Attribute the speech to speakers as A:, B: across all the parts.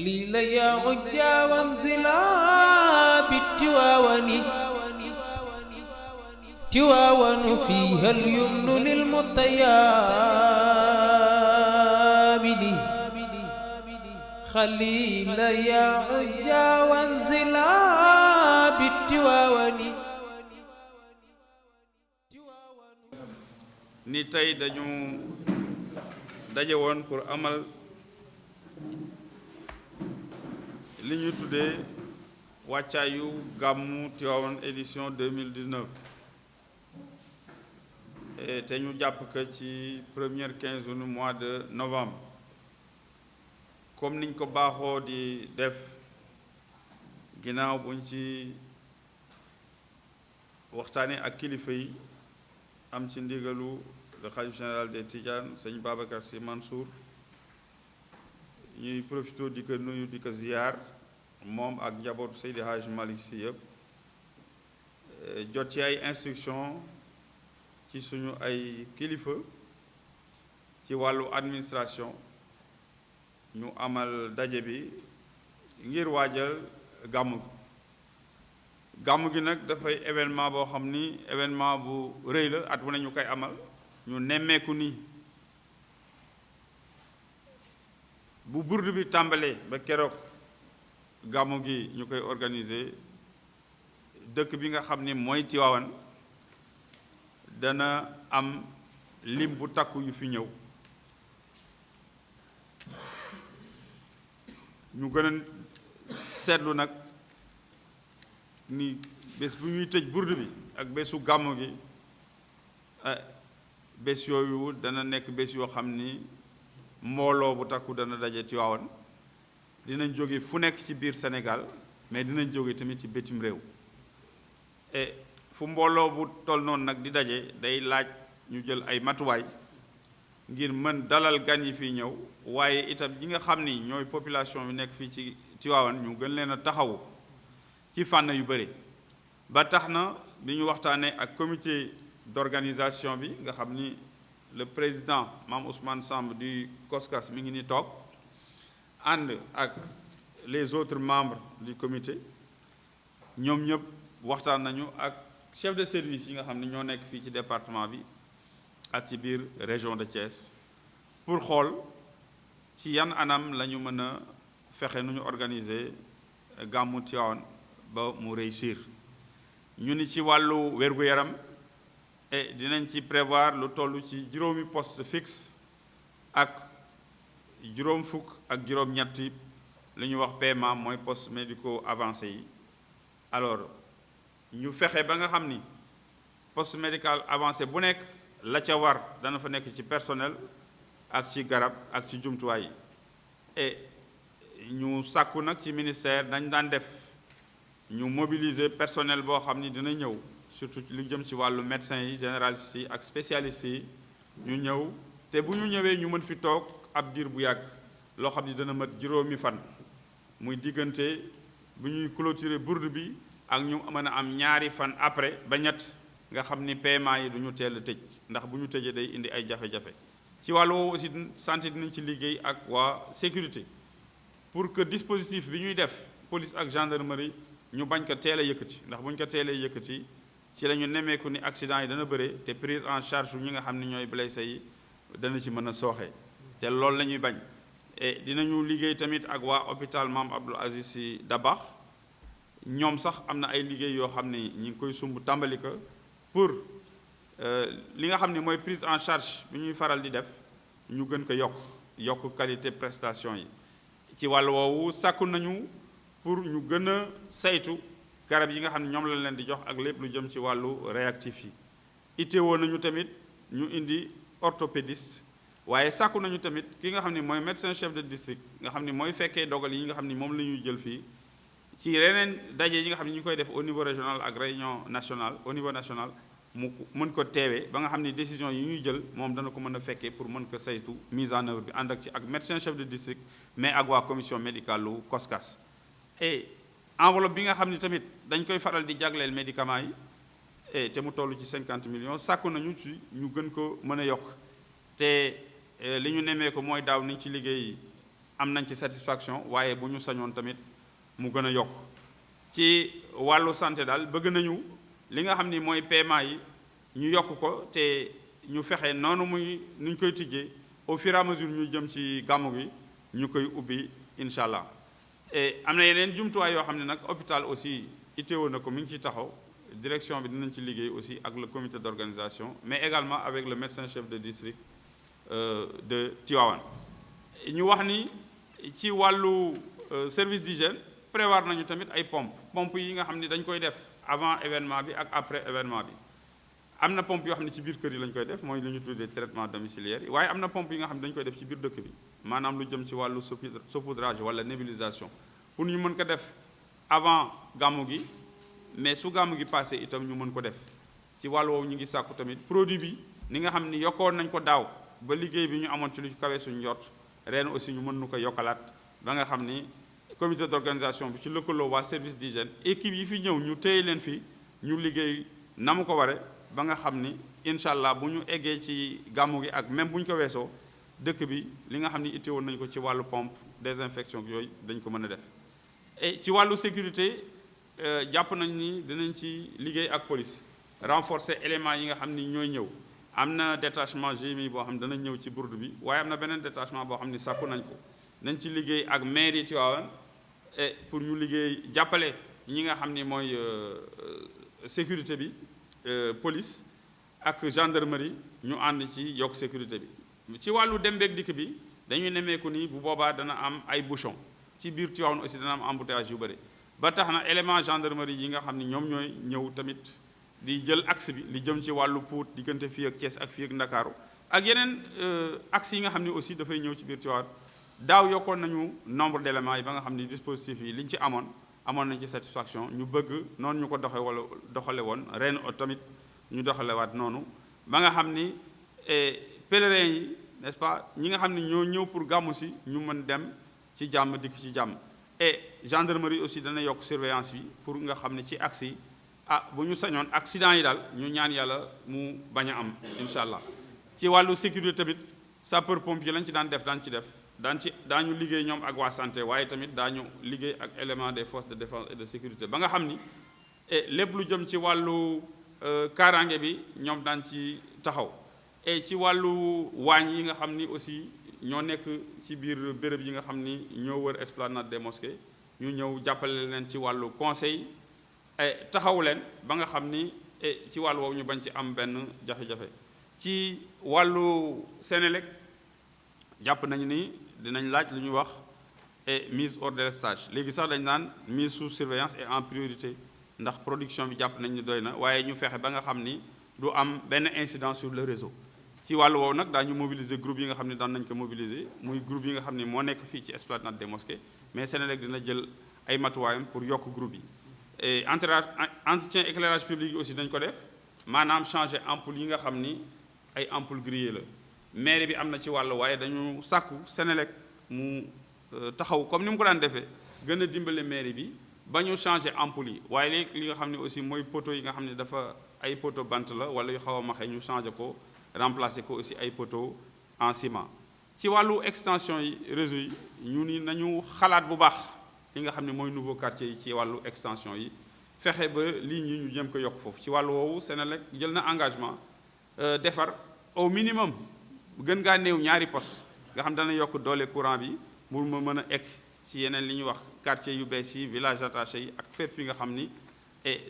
A: خليل يا عجا وانزلا بالتواون تواون فيها اليمن للمطيابد خليل يا عجا وانزلا بالتواون.
B: ni tey dañu daje woon pour amal li ñu tuddee wàccaayu gàmmu Tivaouane édition 2019 te ñu jàpp que ci première quinzaine mois de novembre comme niñ ko baaxoo di def ginnaaw buñ ci waxtaanee ak kilifa yi am ci ndigalu le khalife général des Tidianes sëñ Babacar Sy Mansour ñuy profité di ko nuyu di ko ziyaar moom ak njabootu Seydi Hadj Malick Sy yëpp jot ci ay instruction ci suñu ay kilifa ci wàllu administration ñu amal daje bi ngir waajal gàmmu gi nag dafay événement boo xam ni événement bu rëy la at wu ne ñu koy amal ñu nemmeeku ni bu burdu bi tàmbalee ba keroog gàmmu gi ñu koy organiser dëkk bi nga xam ni mooy Tivaouane dana am lim bu takku yu fi ñëw ñu gën a seetlu nag ni bés bu ñuy tëj burdu bi ak bésu gàmmu gi bés yooyu dana nekk bés yoo xam ni mbooloo bu takku dana daje Tivaouane dinañ jóge fu nekk ci biir Sénégal mais dinañ jóge tamit ci bitim réew et fu mbooloo bu toll noonu nag di daje day laaj ñu jël ay matuwaay ngir mën dalal gan yi fii ñëw waaye itam ñi nga xam ni ñooy population bi nekk fii ci Tivaouane ñu gën leen a taxawu ci fànn yu bëri ba tax na bi ñu waxtaanee ak comité d'organisation bi nga xam ni le président Mame Ousmane Samb du COSCAS mi ngi ni toog ànd ak les autres membres du comité ñoom ñëpp waxtaan nañu ak chef de service yi nga xam ne ñoo nekk fii ci département bi ak ci biir région de Thiès pour xool ci yan anam la ñu mën a fexe nu ñu organiser gàmmu Tivaouane ba mu réussir ñu ni ci wàllu wér-gu-yaram et dinañ ci prévoir lu toll ci juróomi poste fixe ak juróom fukk ak juróom-ñetti li ñuy wax PMA mooy poste médico avancé yi alors ñu fexe ba nga xam ni poste médical avancé bu nekk la ca war dana fa nekk ci personnel ak ci garab ak ci jumtuwaay yi et ñu sàkku nag ci ministère dañ daan def ñu mobiliser personnel boo xam ni dina ñëw surtout lu jëm ci wàllu médecins yi généralistes yi ak spécialistes yi ñu ñëw te bu ñu ñëwee ñu mën fi toog ab diir bu yàgg loo xam ni dana mat juróomi fan muy diggante bu ñuy clôturer bourde bi ak ñu mën a am ñaari fan après ba ñett nga xam ni paiement yi du ñu teel a tëj ndax bu ñu tëjee day indi ay jafe-jafe ci wàllu woowu aussi santé dinañ ci liggéey ak waa sécurité pour que dispositif bi ñuy def police ak gendarmerie ñu bañ ko teel a yëkkati ndax bu ñu ko teelee yëkkati ci la ñu nemmeeku ni accident yi dana bëre te prise en charge ñi nga xam ne ñooy blessé yi dana ci mën a sooxe te loolu la ñuy bañ et dinañu liggéey tamit ak waa hôpital Mame Abdoul Aziz Sy Dabakh ñoom sax am na ay liggéey yoo xam ne ñi ngi koy sumb tàmbali ko pour li nga xam ne mooy prise en charge bi ñuy faral di def ñu gën ko yokk qualité prestation yi ci wàllu woowu sàkku nañu pour ñu gën a saytu garab yi nga xam ne ñoom lañ leen di jox ak lépp lu jëm ci wàllu réactif yi itteewoo nañu tamit ñu indi orthopédiste waaye sàkku nañu tamit ki nga xam ne mooy médecin chef de district nga xam ne mooy fekkee dogal yi nga xam ne moom la ñuy jël fii ci yeneen daje yi nga xam ne ñu koy def au niveau régional ak réunion nationale au niveau national mu mën ko teewee ba nga xam ne décision yi ñuy jël moom dana ko mën a fekkee pour mën ko saytu mise en œuvre bi ànd ak ci ak médecin chef de district mais ak waa commission médicale lu COSCAS et enveloppe bi nga xam ne tamit dañ koy faral di jagleel médicaments yi et te mu toll ci 50 millions sàkku nañu ci ñu gën ko mën a yokk te li ñu nemee ko mooy daaw niñ ci liggéey am nañ ci satisfaction waaye bu ñu sañoon tamit mu gën a yokk ci wàllu santé daal bëgg nañu li nga xam ni mooy paiement yi ñu yokk ko te ñu fexe noonu muy nuñ koy tijjee au fur et à mesure ñu jëm ci gàmmu gi ñu koy ubbi incha allah et am na yeneen jumtuwaay yoo xam ne nag hôpital aussi itteewoon na ko mi ngi ciy taxaw direction bi dinañ ci liggéey aussi ak le comité d'organisation mais également avec le médecin chef de district de Tivaouane ñu wax ni ci wàllu service d'hygiène prévoir nañu tamit ay pompe yi nga xam ni dañ koy def avant événement bi ak après événement bi am na pompe yoo xam ne ci biir kër yi lañ koy def mooy li ñu tuddee traitement domiciliaire yi waaye am na pompe yi nga xam ne dañ koy def ci biir dëkk bi maanaam lu jëm ci wàllu saupoudrage wala nébulisation pour ñu mën ko def avant gàmmu gi mais su gàmmu gi passé itam ñu mën ko def ci wàllu woowu ñu ngi sàkku tamit produit bi ni nga xam ni yokkoon nañ ko daaw ba liggéey bi ñu amoon ci lu kawe suñu njort ren aussi ñu mën nu ko yokkalaat ba nga xam ni comité d'organisation bi ci lëkkaloo waa service d'hygiène équipe yi fi ñëw ñu téye leen fi ñu liggéey na mu ko ware ba nga xam ni incha allah bu ñu eggee ci gàmmu gi ak même bu ñu ko weesoo dëkk bi li nga xam ni itte woon nañu ko ci wàllu pompe désinfection yooyu dañ ko mën a def et ci wàllu sécurité jàpp nañ ni dinañ ci liggéey ak police renforcer éléments yi nga xam ni ñooy ñëw am na détachement GMI boo xam ne dana ñëw ci bourde bi waaye am na beneen détachement boo xam ni sàkku nañ ko nañ ci liggéey ak maire yi Tivaouane et pour ñu liggéey jàppale ñi nga xam ni mooy sécurité bi police ak gendarmerie ñu ànd ci yokk sécurité bi ci wàllu dem beeg dikk bi dañuy nemmeeku ni bu boobaa dana am ay bouchon ci biir Tivaouane aussi dana am embouteillage yu bëri ba tax na élément gendarmerie yi nga xam ni ñoom ñooy ñëw tamit di jël axe bi li jëm ci wàllu Pout diggante fii ak Thiès ak fii ak Ndakaaru ak yeneen axe yi nga xam ni aussi dafay ñëw ci biir Tivaouane daaw yokkoon nañu nombre d'éléments yi ba nga xam ni dispositif yi liñ ci amoon nañ ci satisfaction ñu bëgg noonu ñu ko doxale woon ren tamit ñu doxalewaat noonu ba nga xam ni pèlerins yi n'est-ce pas ñi nga xam ni ñoo ñëw pour gàmmu si ñu mën dem ci jàmm dikk ci jàmm et gendarmerie aussi dana yokk surveillance bi pour nga xam ne ci axe yi bu ñu sañoon accident yi daal ñu ñaan yàlla mu bañ a am incha allah ci wàllu sécurité tamit sapeur pompier lañ ci daan def daañu liggéey ñoom ak waa santé waaye tamit daañu liggéey ak élément des forces de défense et de sécurité ba nga xam ni lépp lu jëm ci wàllu kaaraange bi ñoom daan ci taxaw et ci wàllu waañ yi nga xam ni aussi ñoo nekk ci biir béréb yi nga xam ni ñoo wër esplanade des mosquées ñu ñëw jàppale leen ci wàllu conseil taxaw leen ba nga xam ni ci wàllu woowu ñu bañ ci am benn jafe-jafe ci wàllu Sénélec jàpp nañu ni dinañ laaj lu ñuy wax mise hors délestage léegi sax dañ naan mise sous surveillance et en priorité ndax production bi jàpp nañ ni doy na waaye ñu fexe ba nga xam ni du am benn incident sur le réseau ci wàllu woowu nag daañu mobiliser groupe yi nga xam ne daan nañ ko mobiliser muy groupe yi nga xam ne moo nekk fii ci esplanade des mosquées mais Sénélec dina jël ay matuwaayam pour yokk groupe yi et entretien éclairage public yi aussi dañ ko def maanaam changer ampoule yi nga xam ni ay ampoule grillée la mairie bi am na ci wàllu waaye dañu sàkku Sénélec mu taxaw comme ni mu ko daan defee gën a dimbale mairie bi ba ñu changer ampoule yi waaye léegi li nga xam ne aussi mooy poteau yi nga xam ne dafa ay poteau bant la wala yu xaw a maxe ñu changer ko remplacer ko aussi ay poteau en ciment ci wàllu extension yi réseau yi ñu ni nañu xalaat bu baax li nga xam ne mooy nouveau quartier yi ci wàllu extension yi fexe ba lignes yi ñu jëm ko yokk foofu ci wàllu woowu Sénélec jël na engagement defar au minimum gën ngaa néew ñaari poste nga xam dana yokk doole courant bi pour mu mën a egg ci yeneen li ñuy wax quartier yu bees yi village attaché yi ak fépp fi nga xam ni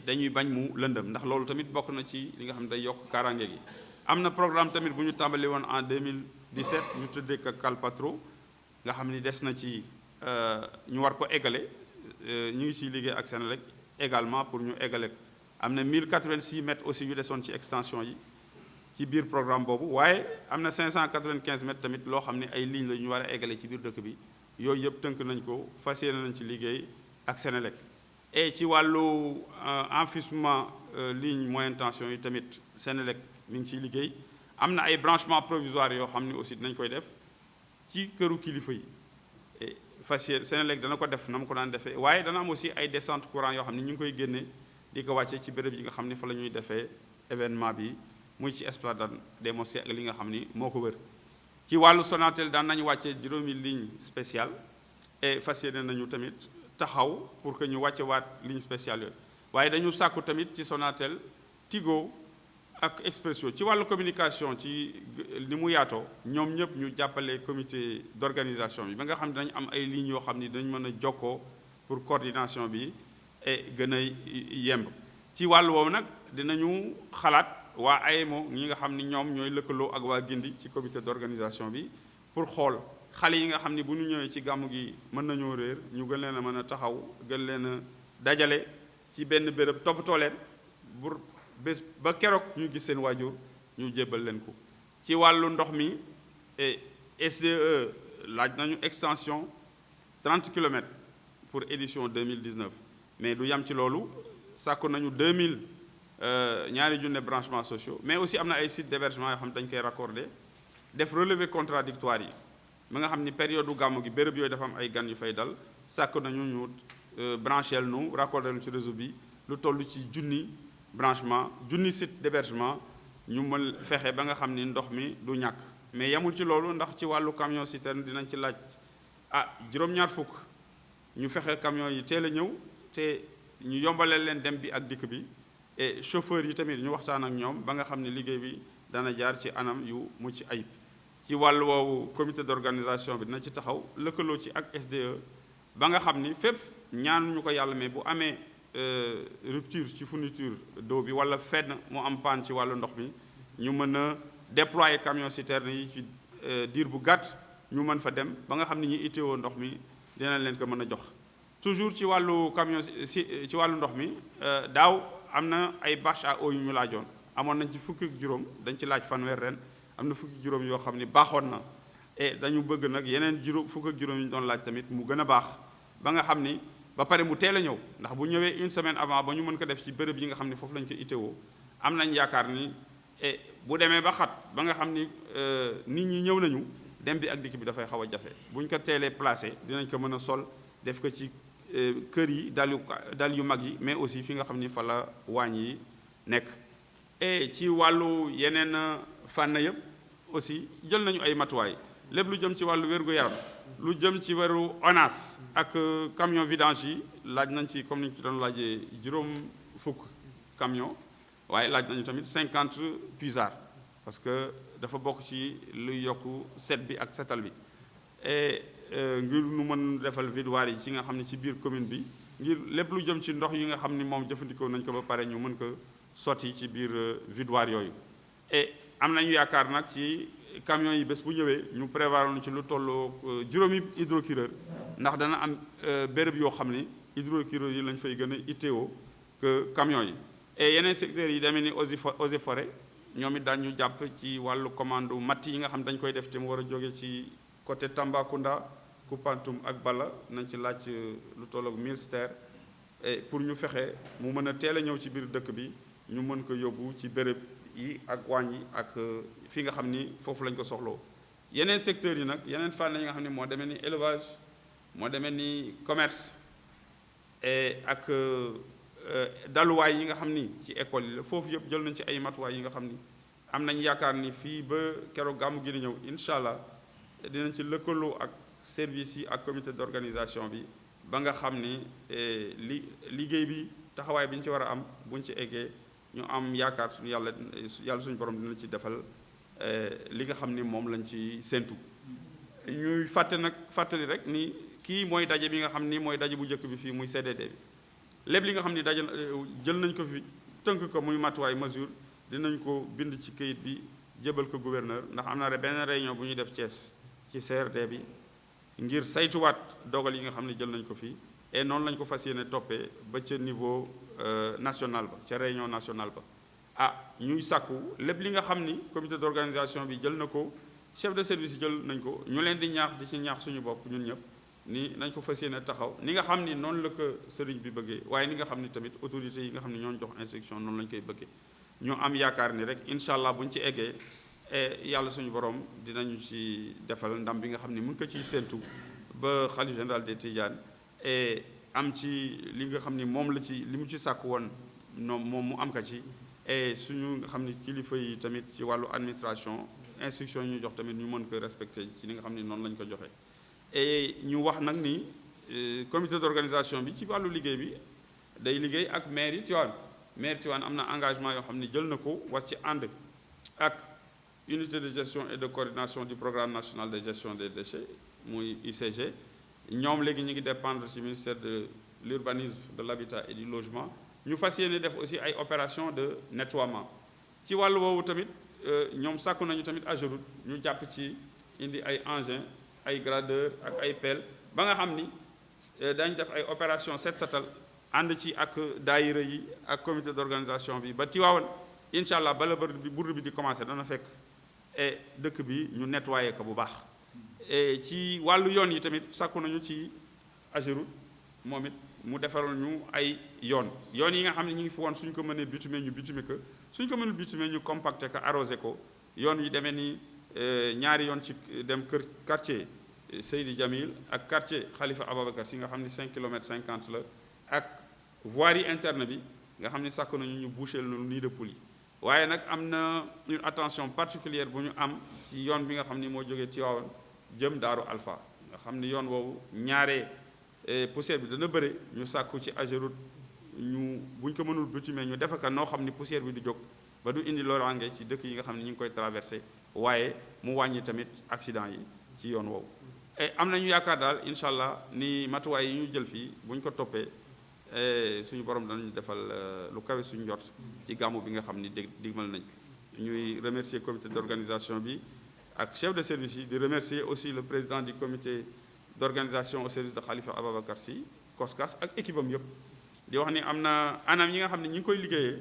B: dañuy bañ mu lëndëm ndax loolu tamit bokk na ci li nga xam ne day yokk kaaraange gi am na programme tamit bu ñu tàmbali woon en 2017 ñu tuddee ko Calpatro nga xam ni des na ci ñu war ko eggale ñu ngi ciy liggéey ak Sénélec également pour ñu eggale ko am na 1086 mètres aussi yu desoon ci extension yi ci biir programme boobu waaye am na 595 mètres tamit loo xam ne ay lignes la ñu war a eggale ci biir dëkk bi yooyu yëpp tënk nañ ko fas yéene nañ ci liggéey ak Sénélec et ci wàllu enfouissement ligne moyenne tension yi tamit Sénélec mi ngi ciy liggéey am na ay branchement provisoire yoo xam ne aussi dinañ koy def ci këru kilifa yi et fas yéene Sénélec dana ko def na mu ko daan defee waaye dana am aussi ay descente courant yoo xam ne ñu ngi koy génne di ko wàcce ci béréb yi nga xam ne fa la ñuy defee événement bi muy ci esplanade des mosquées ak li nga xam ni moo ko wër ci wàllu Sonatel daan nañu wàccee juróomi ligne spéciale et fas yéene nañu tamit taxaw pour que ñu wàcce waat ligne spéciale yooyu waaye dañu sàkku tamit ci Sonatel Tigo ak Expresso ci wàllu communication ci ni mu yaatoo ñoom ñëpp ñu jàppale comité d'organisation bi ba nga xam ne dañu am ay lignes yoo xam ni dañ mën a jokkoo pour coordination bi et gën a yemb ci wàllu woowu nag dinañu xalaat waa AEMO ñi nga xam ni ñoom ñooy lëkkaloo ak waa Gindi ci comité d'organisation bi pour xool xale yi nga xam ni bu ñu ñëwee ci gàmmu gi mën nañoo réer ñu gën leen a mën a taxaw gën leen a dajale ci benn béréb toppatoo leen pour bés ba keroog ñu gis seen waajur ñu jébbal leen ko ci wàllu ndox mi SDE laaj nañu extension 30 kilomètres pour édition 2019 mais du yam ci loolu sàkku nañu 2000 ñaari junne branchements sociaux mais aussi am na ay sites d'hébergement yoo xam ne dañ koy raccordé def relevé contradictoire yi ma nga xam ni période u gàmmu gi béréb yooyu dafa am ay gan yu fay dal sàkku nañu ñu branchel nu raccordé nu ci réseau bi lu toll ci junni branchement junni site d'hébergement ñu mën fexe ba nga xam ni ndox mi du ñàkk mais yamul ci loolu ndax ci wàllu camion citerne dinañ ci laaj juróom-ñaar fukk ñu fexe camion yi teel a ñëw te ñu yombaleel leen dem bi ak dikk bi et chauffeurs yi tamit ñu waxtaan ak ñoom ba nga xam ne liggéey bi dana jaar ci anam yu mucc ayib ci wàllu woowu comité d'organisation bi dina ci taxaw lëkkaloo ci ak SDE ba nga xam ni fépp ñaanuñu ko yàlla mais bu amee rupture ci fourniture d'eau bi wala fenn mu am panne ci wàllu ndox mi ñu mën a déployer camion citerne yi ci diir bu gàtt ñu mën fa dem ba nga xam ni ñi itteewoo ndox mi dinañ leen ko mën a jox toujours ci wàllu camion ci wàllu ndox mi daaw am na ay bâche à eau yu ñu laajoon amoon nañ ci fukki juróom dañ ci laaj fanweer ren am na fukki juróom yoo xam ni baaxoon na et dañu bëgg nag yeneen fukk ak juróom yi ñu doon laaj tamit mu gën a baax ba nga xam ni ba pare mu teel a ñëw ndax bu ñëwee une semaine avant ba ñu mën ko def ci béréb yi nga xam ni foofu lañ ko itteewoo am nañ yaakaar ni et bu demee ba xat ba nga xam ni nit ñi ñëw nañu dem bi ak dikk bi dafay xaw a jafe bu ñu ko teelee placé dinañ ko mën a sol def ko ci kër yi dal yu mag yi mais aussi fi nga xam ni fa la waañ yi nekk et ci wàllu yeneen fànn yëpp aussi jël nañu ay matuwaay lépp lu jëm ci wàllu wér-gu-yaram lu jëm ci weru ONAS ak camion vidange yi laaj nañ ci comme ni ñu ci doon laajee juróom fukk camion waaye laaj nañu tamit 50 puisards parce que dafa bokk ci luy yokk set bi ak setal bi et ngir nu mën defal vidoires yi ci nga xam ne ci biir commune bi ngir lépp lu jëm ci ndox yi nga xam ni moom jëfandikoo nañ ko ba pare ñu mën ko sotti ci biir vidoires yooyu et am nañu yaakaar nag ci camions yi bés bu ñëwee ñu prévoir ci lu tolloo juróomi hydrocureur ndax dana am béréb yoo xam ni hydrocureur yi lañ fay gën a itteewoo que camions yi et yeneen secteurs yi demee ni eaux et forêts ñoom it daañu jàpp ci wàllu commande matt yi nga xam dañ koy def te mu war a jóge ci côté Tambacounda Koupantoum ak Bala nañ ci laaj lu tolloog 1000 stères et pour ñu fexe mu mën a teel a ñëw ci biir dëkk bi ñu mën ko yóbbu ci béréb yi ak waañ yi ak fi nga xam ni foofu lañ ko soxloo yeneen secteurs yi nag yeneen fànn yi nga xam ne moo demee ni élevage moo demee ni commerce et ak daluwaay yi nga xam ni ci école yi la foofu yëpp jël nañ ci ay matuwaay yi nga xam ni am nañ yaakaar ni fii ba keroog gàmmu gi di ñëw incha allah dinañ ci lëkkaloo ak service yi ak comité d'organisation bi ba nga xam ni liggéey bi taxawaay bi ñu ci war a am buñ ci eggee ñu am yaakaar suñu yàlla suñu borom dina ci defal li nga xam ni moom lañ ci séntu ñuy fàttali rek ni kii mooy daje bi nga xam ni mooy daje bu njëkk bi fii muy CDD bi lépp li nga xam ni daje jël nañ ko fi tënk ko muy matuwaay mesure dinañ ko bind ci këyit bi jébal ko gouverneur ndax am na benn réunion bu ñuy def Thiès ci CRD bi ngir saytuwaat dogal yi nga xam ne jël nañ ko fii et noonu lañ ko fas yéene toppee ba ca niveau national ba ca réunion nationale ba ñuy sàkku lépp li nga xam ni comité d'organisation bi jël na ko chef de service yi jël nañ ko ñu leen di ñaax di ci ñaax suñu bopp ñun ñëpp ni nañ ko fas yéene taxaw ni nga xam ni noonu la ko sëriñ bi bëggee waaye ni nga xam ni tamit autorités yi nga xam ne ñoo jox instruction noonu lañ koy bëggee ñu am yaakaar ni rek incha allah buñ ci eggee yàlla suñu borom dinañu ci defal ndam bi nga xam ni mu ngi ko ciy séentu ba xalif général des Tidianes et am ci li nga xam ni moom la ci li mu ci sàkku woon moom mu am ka ci et suñu nga xam ni kilifa yi tamit ci wàllu administration instruction yi ñu jox tamit ñu mën ko respecter ci li nga xam ne noonu lañ ko joxe. et ñu wax nag ni comité d'organisation bi ci wàllu liggéey bi day liggéey ak maire yi Tivaouane maire Tivaouane am na engagement yoo xam ne jël na ko war ci ànd ak unité de gestion et de coordination du programme national de gestion des déchets muy UCG ñoom léegi ñu ngi dépendre ci ministère de l'urbanisme de l'habitat et du logement ñu fas yéene def aussi ay opération de nettoiement ci wàllu woowu tamit ñoom sàkku nañu tamit AGEROUTE ñu jàpp ci indi ay engins ay gradeurs ak ay pelles ba nga xam ni dañ def ay opération set setal ànd ci ak daayira yi ak comité d'organisation bi ba Tivaouane incha allah bala burdu bi di commencer dana fekk et dëkk bi ñu nettoyer ko bu baax. et ci wàllu yoon yi tamit sàkku nañu ci AGEROUTE moom it mu defaral ñu ay yoon yi nga xam ne ñu ngi fi woon suñ ko mënee bitumer ñu bitumer ko suñ ko mënul bitumer ñu compacter ko arroser ko yoon yi demee ni ñaari yoon ci dem kër quartier Seydi Jamil ak quartier Khalifa Ababacar si nga xam ni 5 kilomètres 50 la ak voirie interne bi nga xam ni sàkku nañu ñu boucher lu nid de poule yi waaye nag am na une attention particulière bu ñu am ci yoon bi nga xam ni moo jógee Tivaouane jëm Daaru Alpha nga xam ni yoon woowu ñaaree poussière bi dana bëre ñu sàkku ci AGEROUTE ñu buñ ko mënul bitumer ñu defe ko noo xam ni poussière bi du jóg ba du indi loraange ci dëkk yi nga xam ne ñu ngi koy traversé waaye mu wàññi tamit accident yi ci yoon woowu. et am nañu yaakaar daal incha allah ni matuwaay yi ñu jël fii buñ ko toppee suñu borom danañu defal lu kawe suñu njort ci gàmmu bi nga xam ni digmal nañ ko. ñuy remercier comité d'organisation bi ak chef de service yi di remercier aussi le président du comité d'organisation au service de Khalifa Ababacar Sy COSCAS ak équipe am yëpp di wax ni am na anam yi nga xam ne ñi ngi koy liggéeyee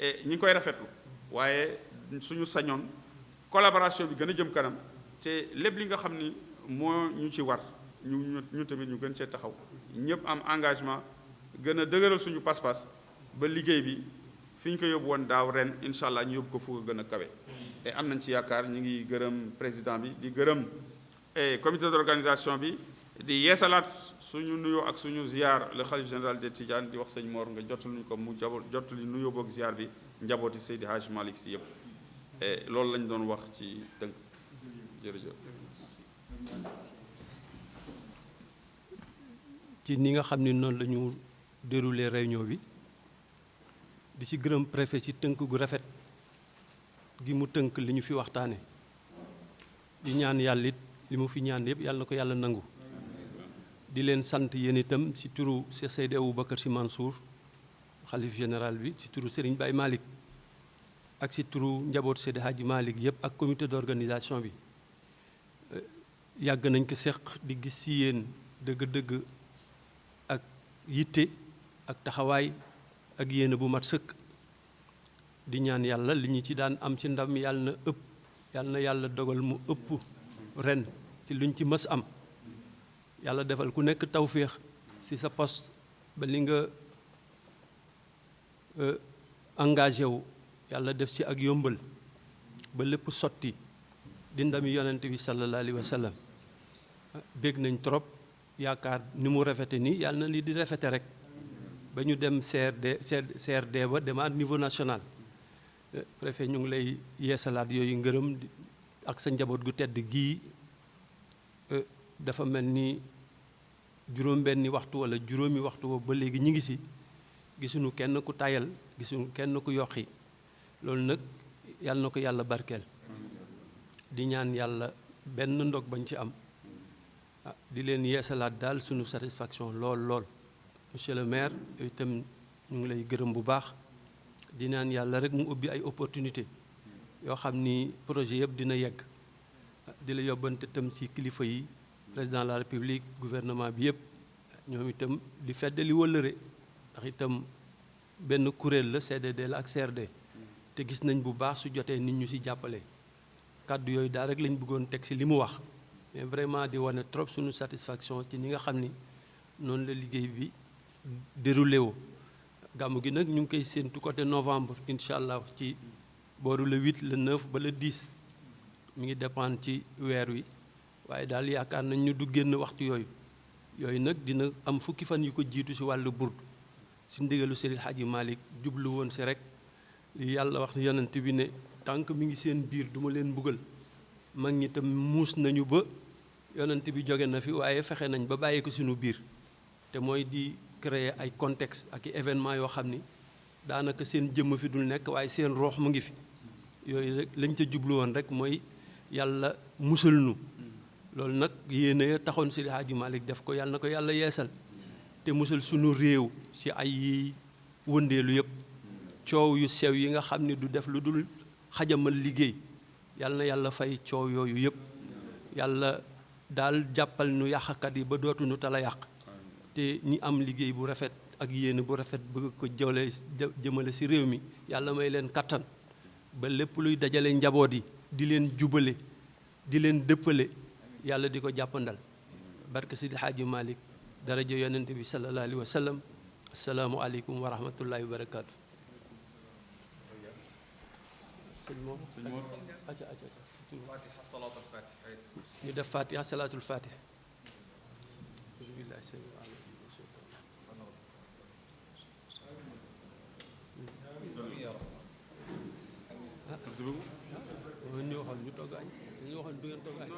B: et ñi ngi koy rafetlu waaye suñu sañoon collaboration bi gën a jëm kanam te lépp li nga xam ni moo ñu ci war ñu tamit ñu gën cee taxaw ñëpp am engagement gën a dëgëral suñu pas-pas ba liggéey bi fi ñu ko yóbbu woon daaw ren incha allah ñu yóbbu ko fu gën a kawe. te am nañ ci yaakaar ñu ngi gërëm président bi di gërëm comité d'organisation bi di yeesalaat suñu nuyoo ak suñu ziar le khalife général des Tidianes di wax sëñ Mor nga jottali ko mu jottali nuyoo boog ziar bi njabooti Seydi Hadj Malick Sy yëpp et loolu lañ doon wax ci tënk jërëjëf.
C: ci ni nga xam ni noonu la ñu déroulé réunion bi di ci gërëm préfet ci tënk gu rafet gi mu tënk li ñu fi waxtaane di ñaan yàlla it li mu fi ñaan yëpp yàlla na ko yàlla nangu di leen sant yéen itam ci turu Cheikh Seydi Aboubacar Sy Mansour xalif général bi ci turu Serigne Baye Malick ak ci turu njaboot Seydi Hadji Malick yëpp ak comité d'organisation bi yàgg nañ ko seq di gis ci yéen dëgg-dëgg ak yitte ak taxawaay ak yéene bu mat sëkk di ñaan yàlla li ñu ci daan am ci ndam yàlla na ëpp yàlla na yàlla dogal mu ëpp ren ci luñ ci mës am yàlla defal ku nekk tawféex ci sa poste ba li nga engagé wu yàlla def ci ak yombal ba lépp sotti di ndami yonent bi sallallahu alayhi wa sallam bég nañ trop yaakaar ni mu rafete nii yàlla na lii di rafete rek ba ñu dem CRD ba demaat niveau national préfet ñu ngi lay yeesalaat yooyu ngërëm ak sa njaboot gu tedd gii dafa mel ni juróom-benni waxtu wala juróomi waxtu ba léegi ñi ngi si gisuñu kenn ku tayal gisuñu kenn ku yoxi loolu nag yàlla na ko yàlla barkeel di ñaan yàlla benn ndog bañ ci am di leen yeesalaat daal suñu satisfaction lool monsieur le maire yooyu itam ñu ngi lay gërëm bu baax di naan yàlla rek mu ubbi ay opportunité yoo xam ni projet yëpp dina yegg di la yóbbante itam ci kilifa yi président de la république gouvernement bi yëpp ñoom itam di feddali wëllëre ndax itam benn kuréel la CDD la ak CRD te gis nañ bu baax su jotee nit ñu ci jàppale kàddu yooyu daal rek lañ bëggoon teg ci li mu wax mais vraiment di wane trop suñu satisfaction ci ni nga xam ni noonu la liggéey bi déroulé woo gàmmu gi nag ñu ngi koy séentu côté novembre incha allah ci booru le 8 le 9 ba le 10 mi ngi dépendre ci weer wi waaye daal yaakaar nañ ñu du génn waxtu yooyu nag dina am fukki fan yu ko jiitu ci wàllu burdu ci ndigalu Serigne Hadji Malick jublu woon ci rek li yàlla wax yonent bi ne tànk mi ngi seen biir duma leen mbugal mag ñi tam muus nañu ba yonent bi jóge na fi waaye fexe nañ ba bàyyi ko suñu biir te mooy di créer ay contexte ak i événement yoo xam ni daanaka seen jëmm fi dul nekk waaye seen roox mu ngi fi yooyu rek lañ ca jublu woon rek mooy yàlla musal nu loolu nag yéene taxoon Seydi Hadji Malick def ko yàlla na ko yàlla yeesal te musal sunu réew ci ay yi wëndeelu yëpp coow yu sew yi nga xam ni du def lu dul xajamal liggéey yàlla na yàlla fay coow yooyu yëpp yàlla daal jàppal nu yàqkat yi ba dootuñu tala yàq te ñi am liggéey bu rafet ak yéene bu rafet bëgg ko jëmale ci réew mi yàlla may leen kattan ba lépp luy dajale njaboot yi di leen jubale di leen dëppale yàlla di ko jàppandal barke Seydi Hadji Malick daraja yonent bi sallallahu alayhi wa sallam asalaamu aleykum wa rahmatullahi wa barakaatu. sëñ moom
D: fatiha salaatul fatiha
C: ñu def fatiha salaatul fatiha ñu waxoon ñu togg añ ñu waxoon du ngeen togg añ